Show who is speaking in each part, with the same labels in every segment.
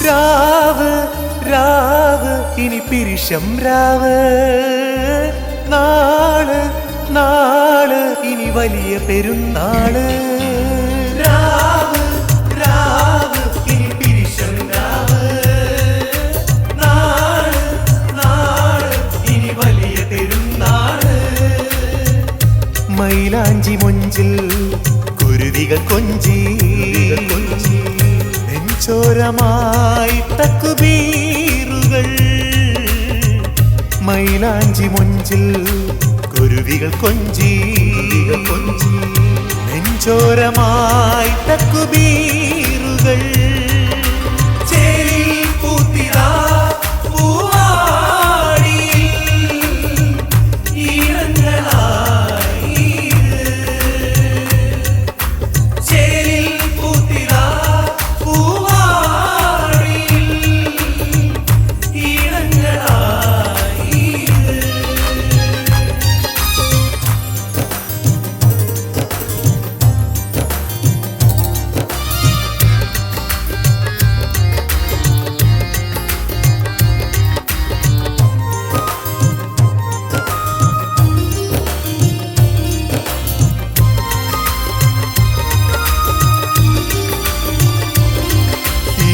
Speaker 1: രാവ് രാവ് ഇനി പിരിശം രാവ്, നാള് നാള് ഇനി വലിയ പെരുന്നാള്. രാവ് രാവ് ഇനി പിരിശം രാവ്, നാള് നാള് ഇനി വലിയ പെരുന്നാള്. മൈലാഞ്ചി മൊഞ്ചിൽ കുരുവികൾ കൊഞ്ചി നെഞ്ചോരമായി തക്കുബീറുകൾ. മൈലാഞ്ചി മൊഞ്ചിൽ കുരുവികൾ കൊഞ്ചി നെഞ്ചോരമായി തക്കുബീറുകൾ. ചേരിൽ പൂത്തിരാ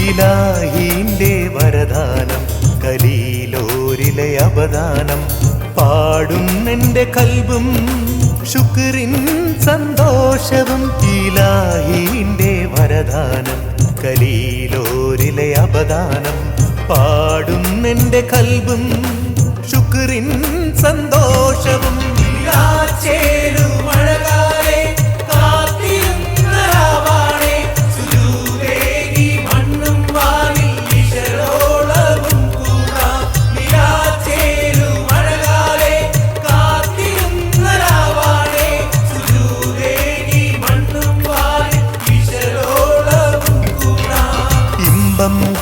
Speaker 1: ഇലാഹിന്റെ വരദാനം, കലീലോരിലെ അപദാനം. പാടുന്നെന്റെ കൽബും ശുക്രിൻ സന്തോഷവും. ഇലാഹിന്റെ വരദാനം, കലീലോരിലെ അപദാനം. പാടുന്നെന്റെ കൽബും ശുക്രിൻ സന്തോഷവും.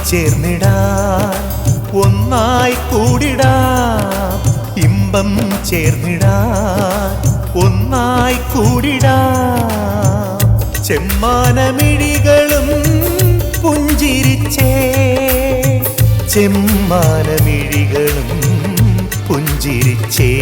Speaker 1: ചേർന്നിടാൻ ഒന്നായി കൂടിടാം, ഇമ്പം ചേർന്നിടാൻ ഒന്നായി കൂടിടാം. ചെമ്മാനമിഴികളും പുഞ്ചിരിച്ചേ, ചെമ്മാനമിഴികളും പുഞ്ചിരിച്ചേ.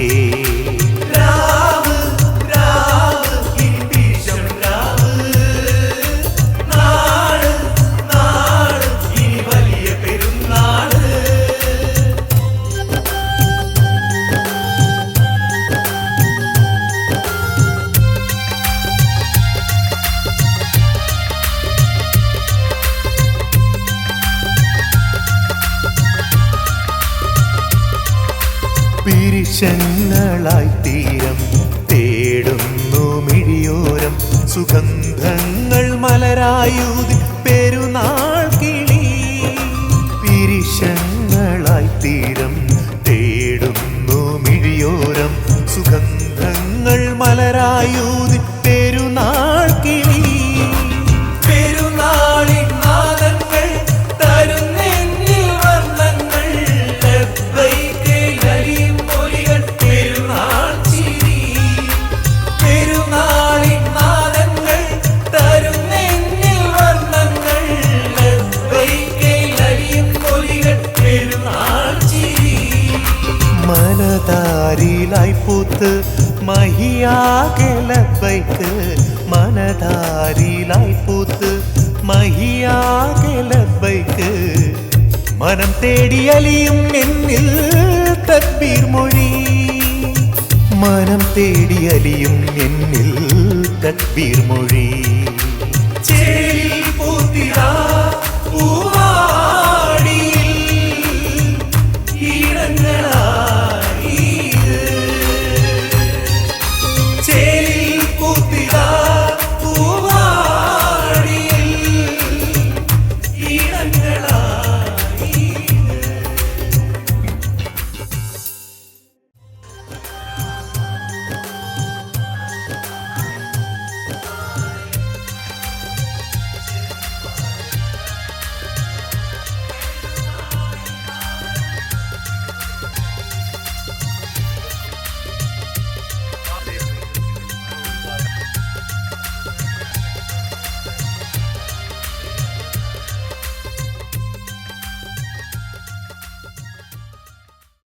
Speaker 1: പിരിശങ്ങളായി തീരം തേടുന്നു മിഴിയോരം. സുഗന്ധങ്ങൾ മലരായൂതി പെരുന്നാൾ കിളി. പിരിശങ്ങളായി തീരം തേടുന്നു മിഴിയോരം. സുഗന്ധങ്ങൾ മലരായൂതി പെരുന്നാൾ കിളി. മനതാരിലായി പൂത്ത് മഹിയാകെ ലബ്ബൈക്ക്, മനതാരിലായി പൂത്ത് മഹിയാകെ ലബ്ബൈക്ക്. മനം തേടിയലിയും എന്നിൽ തക്ബീർ മൊഴി, മനം തേടിയലിയും എന്നിൽ തക്ബീർ മൊഴി.